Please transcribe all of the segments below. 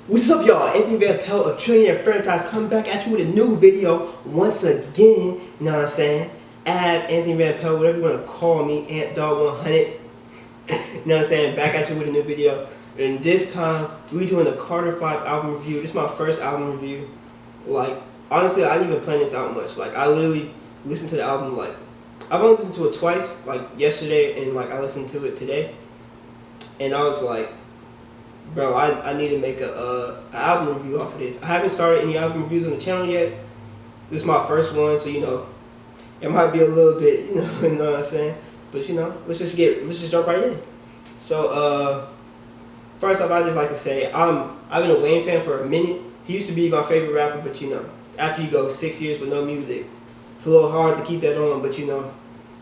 What's up, y'all? Anthony Van Pelt of Trillionaire Franchise coming back at you with a new video once again. You know what I'm saying? Add Anthony Van Pelt, whatever you want to call me, Ant Dog 100. You know what I'm saying? Back at you with a new video. And this time, we're doing a Carter 5 album review. This is my first album review. Like, honestly, I didn't even plan this out much. Like, I literally listened to the album, like, I've only listened to it twice, like yesterday, and like I listened to it today. And I was like, bro, I need to make a album review off of this. I haven't started any album reviews on the channel yet. This is my first one, so you know, it might be a little bit, you know what I'm saying? But you know, let's just jump right in. So first off, I just like to say I've been a Wayne fan for a minute. He used to be my favorite rapper, but you know, after you go 6 years with no music, it's a little hard to keep that on. But you know,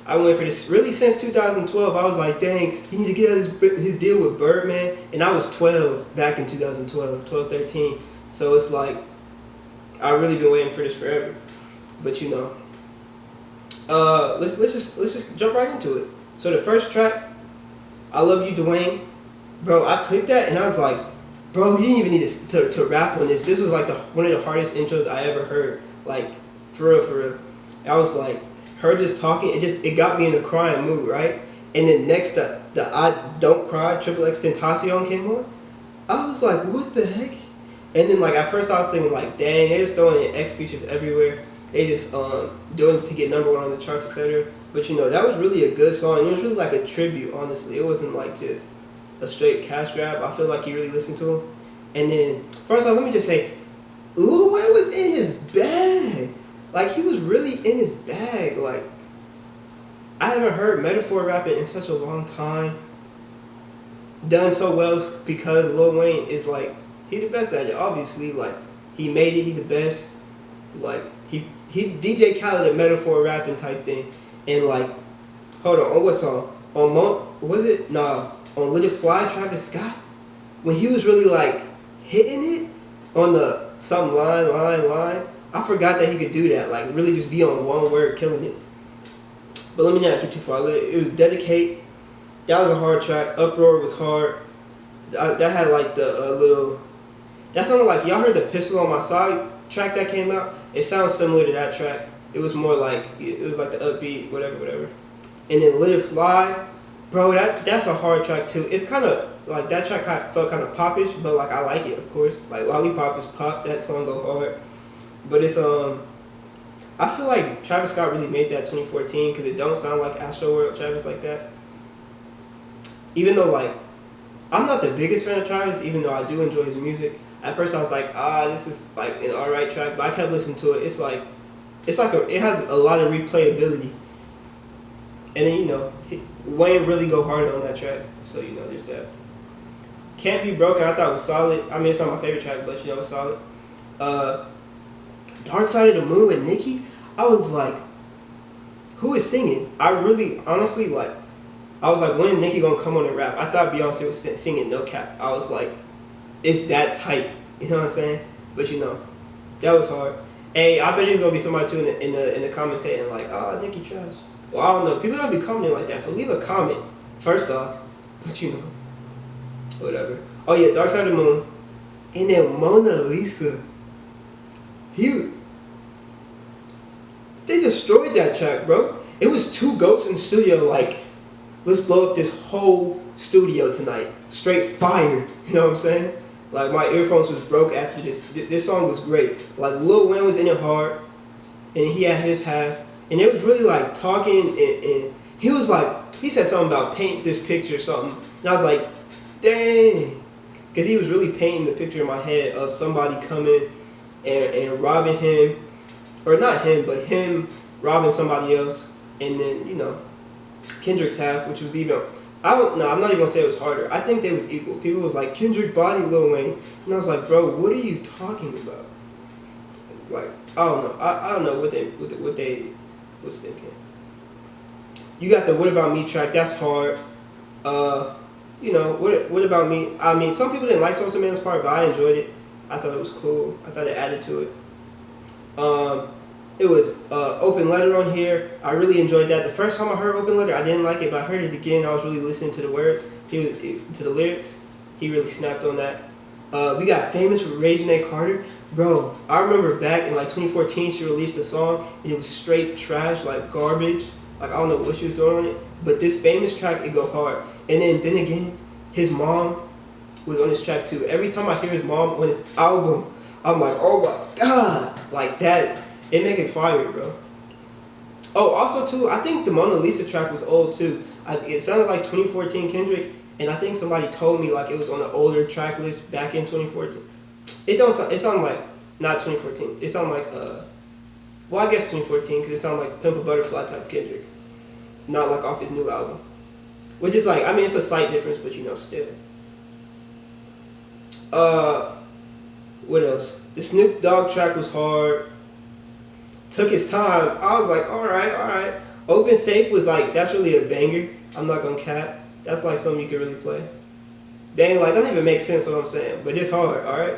I went for this really since 2012. I was like, dang, he need to get out his deal with Birdman. And I was 12 back in 2012, 13. So it's like, I've really been waiting for this forever. But you know, let's just jump right into it. So the first track, I Love You, Dwayne. Bro, I clicked that and I was like, bro, you didn't even need to rap on this. This was like one of the hardest intros I ever heard. Like, for real. I was like, her just talking, it got me in a crying mood, right? And then next, the I Don't Cry ft.xxxtentacion came on. I was like, what the heck? And then like at first I was thinking like, dang, they just throwing in X features everywhere. They just doing it to get #1 on the charts, etc. But you know, that was really a good song. It was really like a tribute, honestly. It wasn't like just a straight cash grab. I feel like you really listened to him. And then first off, let me just say, Lil Wayne was in his bag. Like, he was really in his bag. Like, I haven't heard metaphor rapping in such a long time. Done so well because Lil Wayne is like, he the best at it, obviously. Like, he made it, he the best. Like, he DJ Khaled a metaphor rapping type thing. And like, hold on what song? On on Let It Fly, Travis Scott? When he was really like, hitting it on the some line. I forgot that he could do that, like really just be on one word killing it. But let me not get too far. It was Dedicate. That was a hard track. Uproar was hard. That had like the little, that sounded like, y'all heard the Pistol on My Side track that came out? It sounds similar to that track. It was more like, it was like the upbeat, whatever. And then Let It Fly, bro, that's a hard track too. It's kind of, like that track felt kind of popish, but like I like it, of course. Like Lollipop is pop, that song go hard. But it's I feel like Travis Scott really made that 2014 because it don't sound like Astro World Travis like that. Even though like I'm not the biggest fan of Travis, even though I do enjoy his music. At first I was like, this is like an alright track, but I kept listening to it. It has a lot of replayability. And then you know, Wayne really go hard on that track, so you know there's that. Can't Be Broken, I thought it was solid. I mean, it's not my favorite track, but you know, it's solid. Dark Side of the Moon with Nicki, I was like, who is singing? I really, honestly, like, I was like, when Nicki gonna come on and rap? I thought Beyonce was singing, no cap. I was like, it's that tight, you know what I'm saying? But you know, that was hard. Hey, I bet there's gonna be somebody too in the comments saying like, Nicki trash. Well, I don't know. People don't be commenting like that, so leave a comment first off. But you know, whatever. Oh yeah, Dark Side of the Moon, and then Mona Lisa. They destroyed that track, bro. It was two goats in the studio, like, let's blow up this whole studio tonight. Straight fire, you know what I'm saying? Like, my earphones was broke after this. This song was great. Like, Lil Wayne was in it hard, and he had his half. And it was really, like, talking, and he was like, he said something about paint this picture or something. And I was like, dang. Because he was really painting the picture in my head of somebody coming and robbing him, or not him, but him robbing somebody else, and then, you know, Kendrick's half, which was even, I'm not even gonna say it was harder. I think they was equal. People was like, Kendrick body Lil Wayne, and I was like, bro, what are you talking about? Like, I don't know. I don't know what they was thinking. You got the What About Me track, that's hard. You know, what About Me? I mean, some people didn't like Sosamann's part, but I enjoyed it. I thought it was cool. I thought it added to it. It was Open Letter on here. I really enjoyed that. The first time I heard Open Letter, I didn't like it, but I heard it again. I was really listening to the words, to the lyrics. He really snapped on that. We got Famous with Reginae Carter. Bro, I remember back in like 2014, she released a song and it was straight trash, like garbage. Like I don't know what she was doing on it, but this Famous track, it go hard. And then again, his mom was on this track too. Every time I hear his mom on his album, I'm like, oh my god, like that. It make it fire, bro. Oh, also too, I think the Mona Lisa track was old too. It sounded like 2014 Kendrick, and I think somebody told me like it was on an older track list back in 2014. It don't sound. It sounded like not 2014. It sounded like well, I guess 2014 because it sounded like Pimp a Butterfly type Kendrick, not like off his new album. Which is like, I mean, it's a slight difference, but you know, still. What else? The Snoop Dogg track was hard. Took his time. I was like, all right. Open Safe was like, that's really a banger. I'm not gonna cap. That's like something you can really play. Dang, like, that don't even make sense what I'm saying, but it's hard, all right?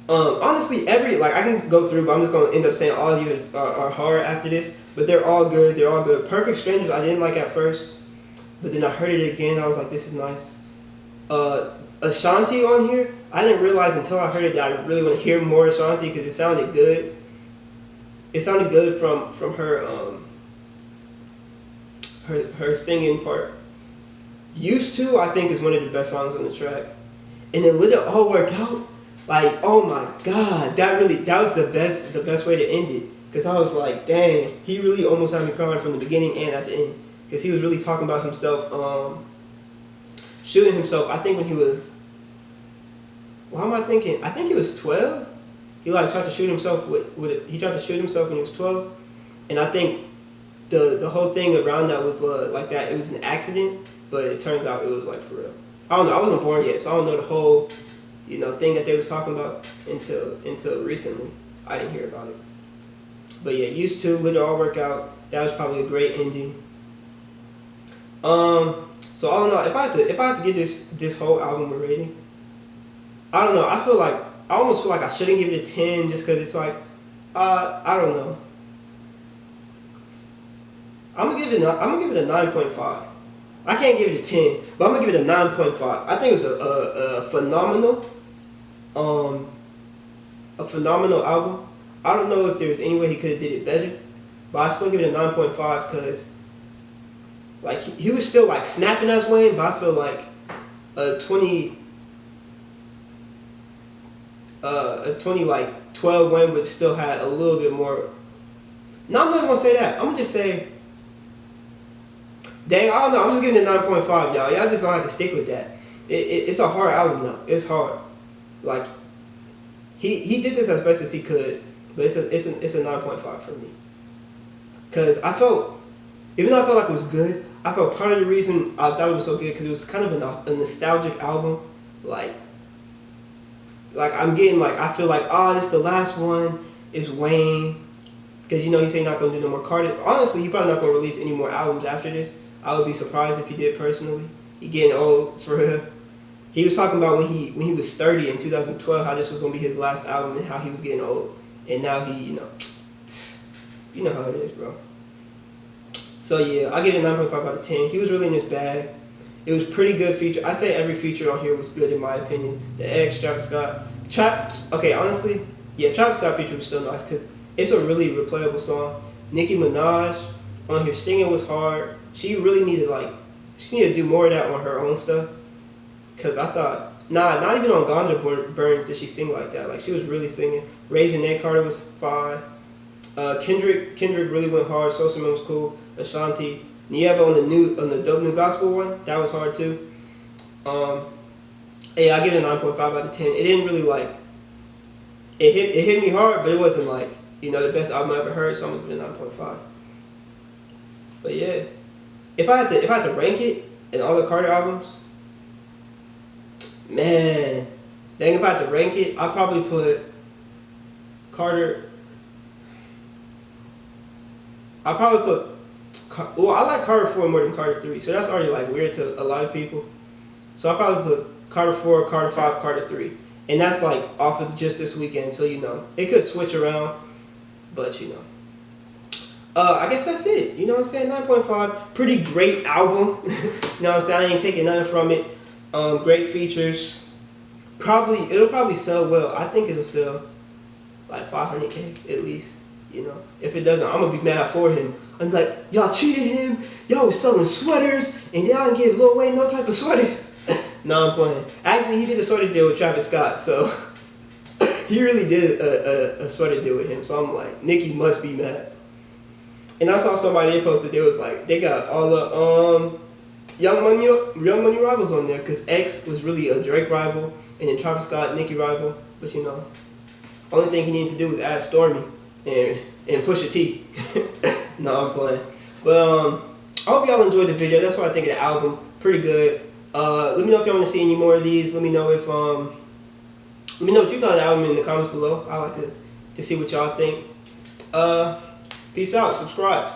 Honestly, like, I can go through, but I'm just gonna end up saying all of these are hard after this, but they're all good. They're all good. Perfect Strangers, I didn't like at first, but then I heard it again. I was like, this is nice. Ashanti on here, I didn't realize until I heard it that I really want to hear more Ashanti because it sounded good. It sounded good from her her singing part. Used To, I think, is one of the best songs on the track. And then Let It All Work Out, like, oh my god, that was the best way to end it. Because I was like, dang, he really almost had me crying from the beginning and at the end. Because he was really talking about himself, shooting himself, I think when he was, why am I thinking? I think he was 12. He like tried to shoot himself he tried to shoot himself when he was 12. And I think the whole thing around that was like that, it was an accident, but it turns out it was like for real. I don't know, I wasn't born yet, so I don't know the whole, you know, thing that they was talking about until recently. I didn't hear about it. But yeah, Used To, Let It All Work Out, that was probably a great ending. So I don't know, if I had to give this whole album a rating, I don't know, I almost feel like I shouldn't give it a 10 just because it's like, I don't know. I'm gonna give it a 9.5. I can't give it a 10, but I'm gonna give it a 9.5. I think it was a phenomenal album. I don't know if there's any way he could have did it better, but I still give it a 9.5 because like he was still like snapping as Wayne, but I feel like a 20 like 12 Wayne would still have a little bit more. No, I'm not gonna say that. I'm gonna just say, dang, I don't know. I'm just giving it 9.5, y'all. Y'all just gonna have to stick with that. It's a hard album though. It's hard. Like he did this as best as he could, but it's a 9.5 for me. Cause even though I felt like it was good, I felt part of the reason I thought it was so good because it was kind of a nostalgic album. Like I'm getting like, I feel like, this is the last one. It's Wayne. Because you know he said he's not going to do no more Carter. Honestly, he's probably not going to release any more albums after this. I would be surprised if he did personally. He getting old for real. He was talking about when he was 30 in 2012, how this was going to be his last album and how he was getting old. And now he, you know how it is, bro. So yeah, I give it a 9.5 out of 10. He was really in his bag. It was pretty good feature. I say every feature on here was good in my opinion. The X, Travis Scott. Okay, honestly, yeah, Travis Scott feature was still nice because it's a really replayable song. Nicki Minaj on here singing was hard. She really needed to do more of that on her own stuff. Cause I thought, not even on Ganja Burns did she sing like that. Like she was really singing. Reginae Carter was fine. Kendrick really went hard. Sosamann was cool. Ashanti, Nivea on the Dope New Gospel one, that was hard too. Yeah, I give it a 9.5 out of 10. It didn't really it hit me hard, but it wasn't like, the best album I ever heard, so I'm gonna give it a 9.5. But yeah, if I had to rank it in all the Carter albums, man, dang, if I had to rank it, I'd probably put Carter. I'd probably put. Well, I like Carter 4 more than Carter 3, so that's already weird to a lot of people. So I'll probably put Carter 4, Carter 5, Carter 3. And that's off of just this weekend, so it could switch around, but I guess that's it. You know what I'm saying? 9.5, pretty great album. You know what I'm saying? I ain't taking nothing from it. Great features. it'll probably sell well. I think it'll sell like 500K at least. You know, if it doesn't, I'm gonna be mad for him. I'm like, y'all cheated him. Y'all was selling sweaters, and y'all didn't give Lil Wayne no type of sweaters. No, I'm playing. Actually, he did a sweater deal with Travis Scott, so he really did a sweater deal with him. So I'm like, Nicki must be mad. And I saw somebody they posted. They was like, they got all the Young Money rivals on there, because X was really a Drake rival, and then Travis Scott, Nicki rival. But you know, only thing he needed to do was add Stormy and Pusha T. No, I'm playing. But I hope y'all enjoyed the video. That's what I think of the album. Pretty good. Let me know if y'all want to see any more of these. Let me know if let me know what you thought of the album in the comments below. I like to see what y'all think. Peace out. Subscribe.